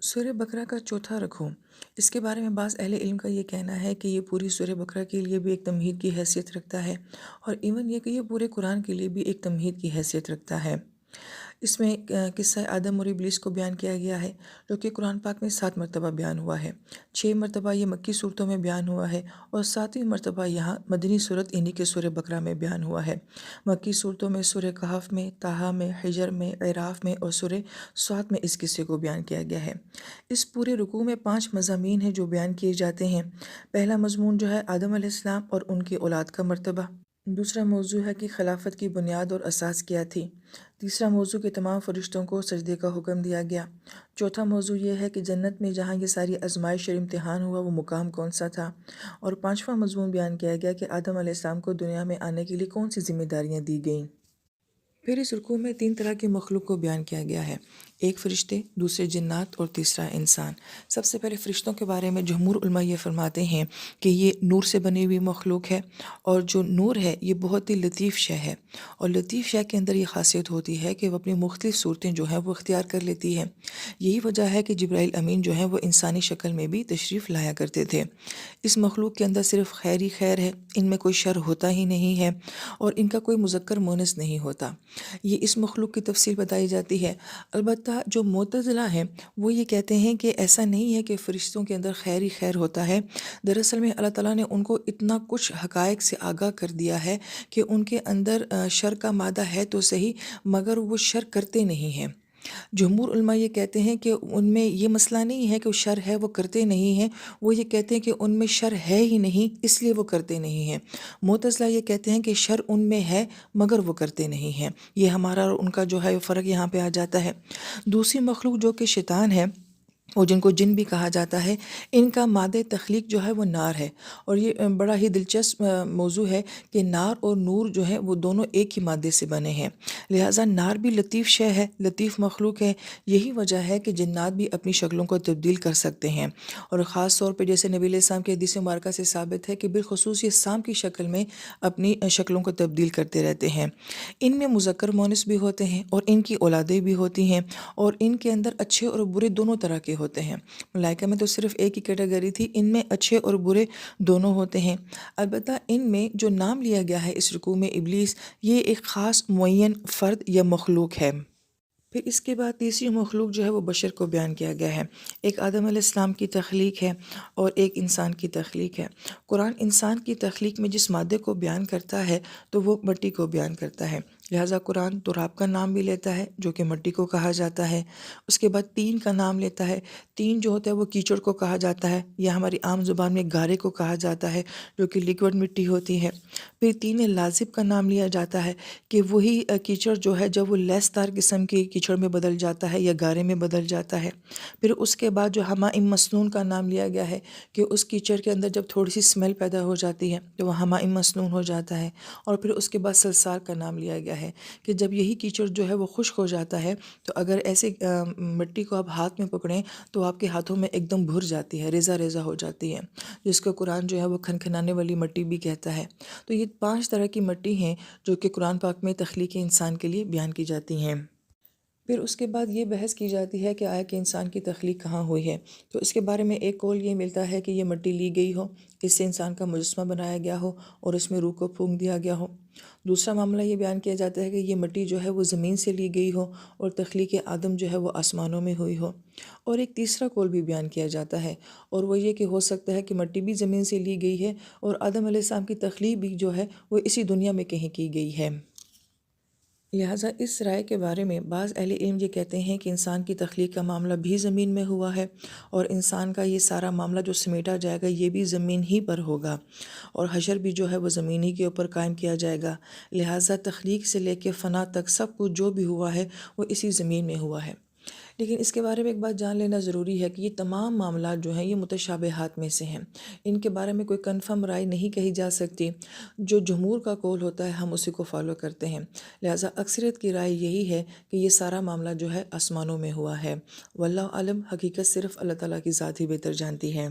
سورہ بقرہ کا چوتھا رکوع، اس کے بارے میں بعض اہل علم کا یہ کہنا ہے کہ یہ پوری سورہ بقرہ کے لیے بھی ایک تمہید کی حیثیت رکھتا ہے، اور ایون یہ کہ یہ پورے قرآن کے لیے بھی ایک تمہید کی حیثیت رکھتا ہے۔ اس میں قصہ آدم اور ابلیس کو بیان کیا گیا ہے، جو کہ قرآن پاک میں 7 مرتبہ بیان ہوا ہے۔ 6 مرتبہ یہ مکی صورتوں میں بیان ہوا ہے، اور 7ویں مرتبہ یہاں مدنی صورت انہی کے سورہ بقرہ میں بیان ہوا ہے۔ مکی صورتوں میں سورہ کہف میں، طٰہٰ میں، حجر میں، اعراف میں اور سورہ صاد میں اس قصے کو بیان کیا گیا ہے۔ اس پورے رکوع میں 5 مضامین ہیں جو بیان کیے جاتے ہیں۔ پہلا مضمون جو ہے آدم علیہ السلام اور ان کی اولاد کا مرتبہ۔ دوسرا موضوع ہے کہ خلافت کی بنیاد اور اساس کیا تھی۔ تیسرا موضوع کہ تمام فرشتوں کو سجدے کا حکم دیا گیا۔ چوتھا موضوع یہ ہے کہ جنت میں جہاں یہ ساری آزمائش اور امتحان ہوا وہ مقام کون سا تھا۔ اور پانچواں مضمون بیان کیا گیا کہ آدم علیہ السلام کو دنیا میں آنے کے لیے کون سی ذمہ داریاں دی گئیں۔ پھر اس رکوع میں 3 طرح کی مخلوق کو بیان کیا گیا ہے، ایک فرشتے، دوسرے جنات اور تیسرا انسان۔ سب سے پہلے فرشتوں کے بارے میں جمہور علماء یہ فرماتے ہیں کہ یہ نور سے بنی ہوئی مخلوق ہے، اور جو نور ہے یہ بہت ہی لطیف شے ہے، اور لطیف شے کے اندر یہ خاصیت ہوتی ہے کہ وہ اپنی مختلف صورتیں جو ہیں وہ اختیار کر لیتی ہے۔ یہی وجہ ہے کہ جبرائیل امین جو ہیں وہ انسانی شکل میں بھی تشریف لایا کرتے تھے۔ اس مخلوق کے اندر صرف خیر ہی خیر ہے، ان میں کوئی شر ہوتا ہی نہیں ہے، اور ان کا کوئی مذکر مونس نہیں ہوتا۔ یہ اس مخلوق کی تفصیل بتائی جاتی ہے۔ البتہ جو معتزلہ ہیں وہ یہ کہتے ہیں کہ ایسا نہیں ہے کہ فرشتوں کے اندر خیر ہی خیر ہوتا ہے۔ دراصل میں اللہ تعالیٰ نے ان کو اتنا کچھ حقائق سے آگاہ کر دیا ہے کہ ان کے اندر شر کا مادہ ہے تو صحیح، مگر وہ شر کرتے نہیں ہیں۔ جمہور علماء یہ کہتے ہیں کہ ان میں یہ مسئلہ نہیں ہے کہ وہ شر ہے وہ کرتے نہیں ہیں، وہ یہ کہتے ہیں کہ ان میں شر ہے ہی نہیں اس لیے وہ کرتے نہیں ہیں۔ معتزلہ یہ کہتے ہیں کہ شر ان میں ہے مگر وہ کرتے نہیں ہیں۔ یہ ہمارا اور ان کا جو ہے فرق یہاں پہ آ جاتا ہے۔ دوسری مخلوق جو کہ شیطان ہے، اور جن کو جن بھی کہا جاتا ہے، ان کا مادہ تخلیق جو ہے وہ نار ہے، اور یہ بڑا ہی دلچسپ موضوع ہے کہ نار اور نور جو ہے وہ دونوں ایک ہی مادے سے بنے ہیں، لہٰذا نار بھی لطیف شے ہے، لطیف مخلوق ہے۔ یہی وجہ ہے کہ جنات بھی اپنی شکلوں کو تبدیل کر سکتے ہیں، اور خاص طور پہ جیسے نبی علیہ السلام کی حدیث مبارکہ سے ثابت ہے کہ بالخصوص یہ سانپ کی شکل میں اپنی شکلوں کو تبدیل کرتے رہتے ہیں۔ ان میں مذکر مونس بھی ہوتے ہیں، اور ان کی اولادیں بھی ہوتی ہیں، اور ان کے اندر اچھے اور برے دونوں طرح کے ہوتے ہیں۔ ملائکہ میں تو صرف ایک ہی کیٹیگری تھی، ان میں اچھے اور برے دونوں ہوتے ہیں۔ البتہ ان میں جو نام لیا گیا ہے اس رکوع میں ابلیس، یہ ایک خاص معین فرد یا مخلوق ہے۔ پھر اس کے بعد تیسری مخلوق جو ہے وہ بشر کو بیان کیا گیا ہے۔ ایک آدم علیہ السلام کی تخلیق ہے اور ایک انسان کی تخلیق ہے۔ قرآن انسان کی تخلیق میں جس مادے کو بیان کرتا ہے تو وہ مٹی کو بیان کرتا ہے، لہٰذا قرآن تراب کا نام بھی لیتا ہے جو کہ مٹی کو کہا جاتا ہے۔ اس کے بعد تین کا نام لیتا ہے، تین جو ہوتا ہے وہ کیچڑ کو کہا جاتا ہے، یا ہماری عام زبان میں گارے کو کہا جاتا ہے جو کہ لیکوڈ مٹی ہوتی ہے۔ پھر تین لازب کا نام لیا جاتا ہے کہ وہی کیچڑ جو ہے جب وہ لیسدار قسم کی کیچڑ میں بدل جاتا ہے یا گارے میں بدل جاتا ہے۔ پھر اس کے بعد جو حمائم مسنون کا نام لیا گیا ہے کہ اس کیچڑ کے اندر جب تھوڑی سی اسمیل پیدا ہو جاتی ہے تو وہ حمائم مسنون ہو جاتا ہے۔ اور پھر اس کے بعد سلسال کا نام لیا گیا ہے کہ جب یہی کیچڑ جو ہے وہ خشک ہو جاتا ہے تو اگر ایسے مٹی کو آپ ہاتھ میں پکڑیں تو آپ کے ہاتھوں میں ایک دم بھر جاتی ہے، ریزہ ریزہ ہو جاتی ہے، جس کو قرآن جو ہے وہ کھنکھنانے والی مٹی بھی کہتا ہے۔ تو یہ 5 طرح کی مٹی ہیں جو کہ قرآن پاک میں تخلیق انسان کے لیے بیان کی جاتی ہیں۔ پھر اس کے بعد یہ بحث کی جاتی ہے کہ آیا کہ انسان کی تخلیق کہاں ہوئی ہے، تو اس کے بارے میں ایک قول یہ ملتا ہے کہ یہ مٹی لی گئی ہو، اس سے انسان کا مجسمہ بنایا گیا ہو اور اس میں روح کو پھونک دیا گیا ہو۔ دوسرا معاملہ یہ بیان کیا جاتا ہے کہ یہ مٹی جو ہے وہ زمین سے لی گئی ہو اور تخلیق آدم جو ہے وہ آسمانوں میں ہوئی ہو۔ اور ایک تیسرا قول بھی بیان کیا جاتا ہے، اور وہ یہ کہ ہو سکتا ہے کہ مٹی بھی زمین سے لی گئی ہے اور آدم علیہ السلام کی تخلیق بھی جو ہے وہ اسی دنیا میں کہیں کی گئی ہے۔ لہٰذا اس رائے کے بارے میں بعض اہل علم یہ کہتے ہیں کہ انسان کی تخلیق کا معاملہ بھی زمین میں ہوا ہے، اور انسان کا یہ سارا معاملہ جو سمیٹا جائے گا یہ بھی زمین ہی پر ہوگا، اور حشر بھی جو ہے وہ زمین ہی کے اوپر قائم کیا جائے گا۔ لہٰذا تخلیق سے لے کے فنا تک سب کچھ جو بھی ہوا ہے وہ اسی زمین میں ہوا ہے۔ لیکن اس کے بارے میں ایک بات جان لینا ضروری ہے کہ یہ تمام معاملات جو ہیں یہ متشابہات میں سے ہیں، ان کے بارے میں کوئی کنفرم رائے نہیں کہی جا سکتی۔ جو جمہور کا قول ہوتا ہے ہم اسی کو فالو کرتے ہیں، لہٰذا اکثریت کی رائے یہی ہے کہ یہ سارا معاملہ جو ہے آسمانوں میں ہوا ہے۔ واللہ عالم، حقیقت صرف اللہ تعالیٰ کی ذات ہی بہتر جانتی ہے۔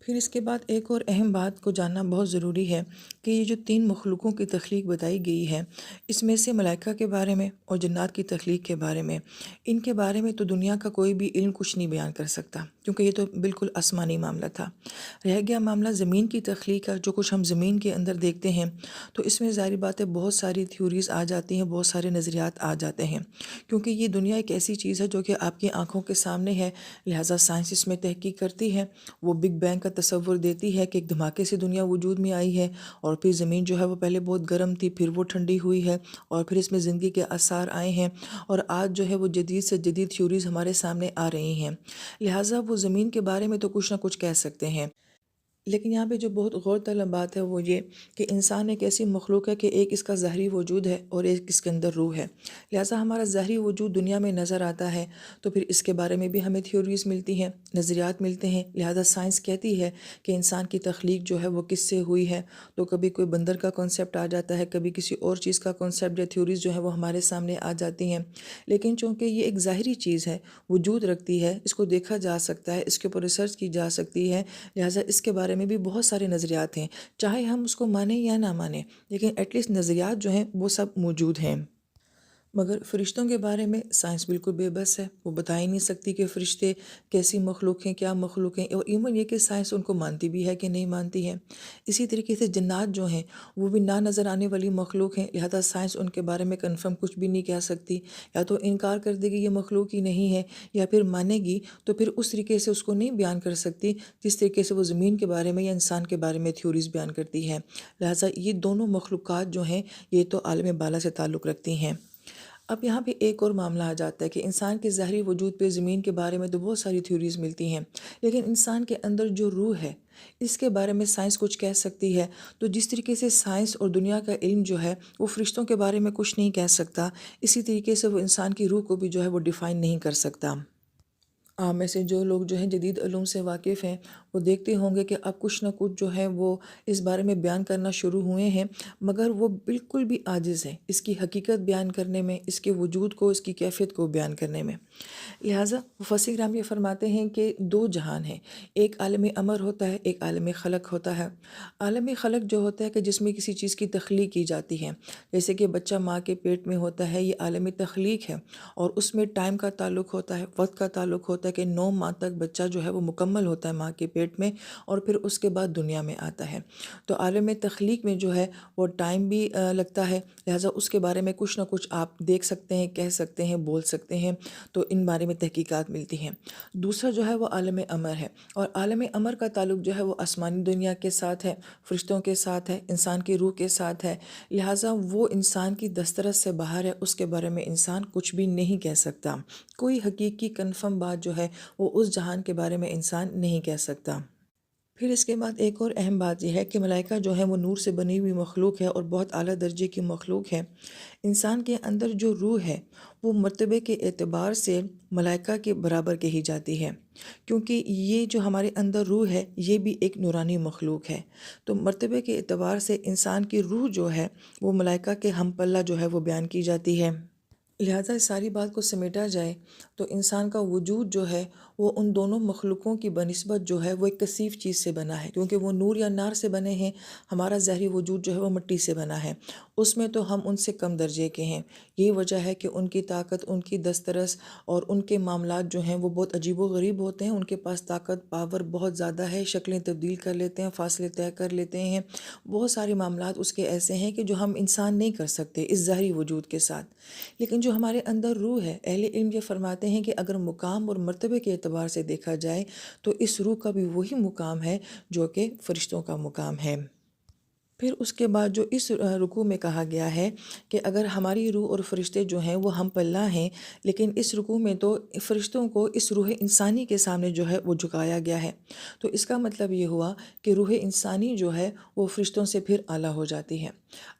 پھر اس کے بعد ایک اور اہم بات کو جاننا بہت ضروری ہے کہ یہ جو 3 مخلوقوں کی تخلیق بتائی گئی ہے، اس میں سے ملائکہ کے بارے میں اور جنات کی تخلیق کے بارے میں، ان کے بارے میں تو دنیا کا کوئی بھی علم کچھ نہیں بیان کر سکتا، کیونکہ یہ تو بالکل آسمانی معاملہ تھا۔ رہ گیا معاملہ زمین کی تخلیق کا، جو کچھ ہم زمین کے اندر دیکھتے ہیں، تو اس میں ظاہری بات ہے بہت ساری تھیوریز آ جاتی ہیں، بہت سارے نظریات آ جاتے ہیں، کیونکہ یہ دنیا ایک ایسی چیز ہے جو کہ آپ کی آنکھوں کے سامنے ہے، لہٰذا سائنس اس میں تحقیق کرتی ہے، وہ بگ بینگ کا تصور دیتی ہے کہ ایک دھماکے سے دنیا وجود میں آئی ہے، اور پھر زمین جو ہے وہ پہلے بہت گرم تھی، پھر وہ ٹھنڈی ہوئی ہے، اور پھر اس میں زندگی کے آثار آئے ہیں، اور آج جو ہے وہ جدید سے جدید تھیوریز ہمارے سامنے آ رہی ہیں، لہٰذا وہ زمین کے بارے میں تو کچھ نہ کچھ کہہ سکتے ہیں۔ لیکن یہاں پہ جو بہت غور طلب بات ہے وہ یہ کہ انسان ایک ایسی مخلوق ہے کہ ایک اس کا ظاہری وجود ہے اور ایک اس کے اندر روح ہے، لہٰذا ہمارا ظاہری وجود دنیا میں نظر آتا ہے، تو پھر اس کے بارے میں بھی ہمیں تھیوریز ملتی ہیں، نظریات ملتے ہیں، لہٰذا سائنس کہتی ہے کہ انسان کی تخلیق جو ہے وہ کس سے ہوئی ہے، تو کبھی کوئی بندر کا کانسیپٹ آ جاتا ہے، کبھی کسی اور چیز کا کانسیپٹ یا تھیوریز جو ہے وہ ہمارے سامنے آ جاتی ہیں، لیکن چونکہ یہ ایک ظاہری چیز ہے، وجود رکھتی ہے، اس کو دیکھا جا سکتا ہے، اس کے اوپر ریسرچ کی جا سکتی ہے، لہٰذا اس کے بارے میں بھی بہت سارے نظریات ہیں، چاہے ہم اس کو مانیں یا نہ مانیں، لیکن ایٹ لیسٹ نظریات جو ہیں وہ سب موجود ہیں۔ مگر فرشتوں کے بارے میں سائنس بالکل بے بس ہے، وہ بتا ہی نہیں سکتی کہ فرشتے کیسی مخلوق ہیں، کیا مخلوق ہیں، اور ایون یہ کہ سائنس ان کو مانتی بھی ہے کہ نہیں مانتی ہے۔ اسی طریقے سے جنات جو ہیں وہ بھی نہ نظر آنے والی مخلوق ہیں، لہذا سائنس ان کے بارے میں کنفرم کچھ بھی نہیں کہہ سکتی، یا تو انکار کر دے گی یہ مخلوق ہی نہیں ہے، یا پھر مانے گی تو پھر اس طریقے سے اس کو نہیں بیان کر سکتی جس طریقے سے وہ زمین کے بارے میں یا انسان کے بارے میں تھیوریز بیان کرتی ہے، لہذا یہ دونوں مخلوقات جو ہیں یہ تو عالم بالا سے تعلق رکھتی ہیں۔ اب یہاں پہ ایک اور معاملہ آ جاتا ہے کہ انسان کے ظاہری وجود پہ زمین کے بارے میں تو بہت ساری تھیوریز ملتی ہیں، لیکن انسان کے اندر جو روح ہے اس کے بارے میں سائنس کچھ کہہ سکتی ہے، تو جس طریقے سے سائنس اور دنیا کا علم جو ہے وہ فرشتوں کے بارے میں کچھ نہیں کہہ سکتا، اسی طریقے سے وہ انسان کی روح کو بھی جو ہے وہ ڈیفائن نہیں کر سکتا۔ آپ میں سے جو لوگ جو ہیں جدید علوم سے واقف ہیں وہ دیکھتے ہوں گے کہ اب کچھ نہ کچھ جو ہے وہ اس بارے میں بیان کرنا شروع ہوئے ہیں، مگر وہ بالکل بھی عاجز ہیں اس کی حقیقت بیان کرنے میں، اس کے وجود کو، اس کی کیفیت کو بیان کرنے میں۔ لہٰذا مفسر کرام یہ فرماتے ہیں کہ 2 جہان ہیں، ایک عالم امر ہوتا ہے، ایک عالم خلق ہوتا ہے۔ عالم خلق جو ہوتا ہے کہ جس میں کسی چیز کی تخلیق کی جاتی ہے، جیسے کہ بچہ ماں کے پیٹ میں ہوتا ہے، یہ عالم تخلیق ہے، اور اس میں ٹائم کا تعلق ہوتا ہے، وقت کا تعلق ہوتا ہے کہ 9 ماہ تک بچہ جو ہے وہ مکمل ہوتا ہے ماں کے پیٹ میں، اور پھر اس کے بعد دنیا میں آتا ہے، تو عالم تخلیق میں جو ہے وہ ٹائم بھی لگتا ہے، لہٰذا اس کے بارے میں کچھ نہ کچھ آپ دیکھ سکتے ہیں، کہہ سکتے ہیں، بول سکتے ہیں، تو ان بارے میں تحقیقات ملتی ہیں۔ دوسرا جو ہے وہ عالم امر ہے، اور عالم امر کا تعلق جو ہے وہ آسمانی دنیا کے ساتھ ہے، فرشتوں کے ساتھ ہے، انسان کی روح کے ساتھ ہے، لہٰذا وہ انسان کی دسترس سے باہر ہے، اس کے بارے میں انسان کچھ بھی نہیں کہہ سکتا، کوئی حقیقی کنفرم بات جو ہے وہ اس جہان کے بارے میں انسان نہیں کہہ سکتا۔ پھر اس کے بعد ایک اور اہم بات یہ ہے کہ ملائکہ جو ہے وہ نور سے بنی ہوئی مخلوق ہے اور بہت اعلیٰ درجے کی مخلوق ہے۔ انسان کے اندر جو روح ہے وہ مرتبے کے اعتبار سے ملائکہ کے برابر کہی جاتی ہے، کیونکہ یہ جو ہمارے اندر روح ہے یہ بھی ایک نورانی مخلوق ہے، تو مرتبے کے اعتبار سے انسان کی روح جو ہے وہ ملائکہ کے ہم پلہ جو ہے وہ بیان کی جاتی ہے۔ لہٰذا اس ساری بات کو سمیٹا جائے تو انسان کا وجود جو ہے وہ ان دونوں مخلوقوں کی بنسبت جو ہے وہ ایک کثیف چیز سے بنا ہے، کیونکہ وہ نور یا نار سے بنے ہیں، ہمارا ظاہری وجود جو ہے وہ مٹی سے بنا ہے، اس میں تو ہم ان سے کم درجے کے ہیں، یہی وجہ ہے کہ ان کی طاقت، ان کی دسترس اور ان کے معاملات جو ہیں وہ بہت عجیب و غریب ہوتے ہیں، ان کے پاس طاقت، پاور بہت زیادہ ہے، شکلیں تبدیل کر لیتے ہیں، فاصلے طے کر لیتے ہیں، بہت سارے معاملات اس کے ایسے ہیں کہ جو ہم انسان نہیں کر سکتے اس ظاہری وجود کے ساتھ۔ لیکن جو ہمارے اندر روح ہے، اہل علم یہ فرماتے ہیں کہ اگر مقام اور مرتبے کے اعتبار سے دیکھا جائے تو اس روح کا بھی وہی مقام ہے جو کہ فرشتوں کا مقام ہے۔ پھر اس کے بعد جو اس رکوع میں کہا گیا ہے کہ اگر ہماری روح اور فرشتے جو ہیں وہ ہم پلہ ہیں، لیکن اس رکوع میں تو فرشتوں کو اس روح انسانی کے سامنے جو ہے وہ جھکایا گیا ہے، تو اس کا مطلب یہ ہوا کہ روح انسانی جو ہے وہ فرشتوں سے پھر اعلیٰ ہو جاتی ہے۔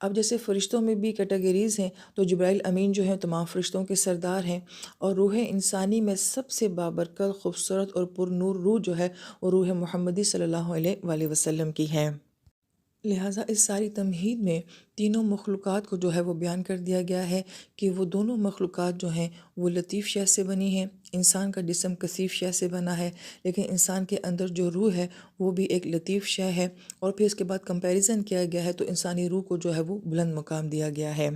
اب جیسے فرشتوں میں بھی کیٹیگریز ہیں، تو جبرائیل امین جو ہیں تمام فرشتوں کے سردار ہیں، اور روح انسانی میں سب سے بابرکت، خوبصورت اور پر نور روح جو ہے وہ روح محمدی صلی اللہ علیہ وآلہ وسلم کی ہے۔ لہٰذا اس ساری تمہید میں تینوں مخلوقات کو جو ہے وہ بیان کر دیا گیا ہے کہ وہ دونوں مخلوقات جو ہیں وہ لطیف شے سے بنی ہیں۔ انسان کا جسم کثیف شے سے بنا ہے، لیکن انسان کے اندر جو روح ہے وہ بھی ایک لطیف شے ہے، اور پھر اس کے بعد کمپیریزن کیا گیا ہے تو انسانی روح کو جو ہے وہ بلند مقام دیا گیا ہے۔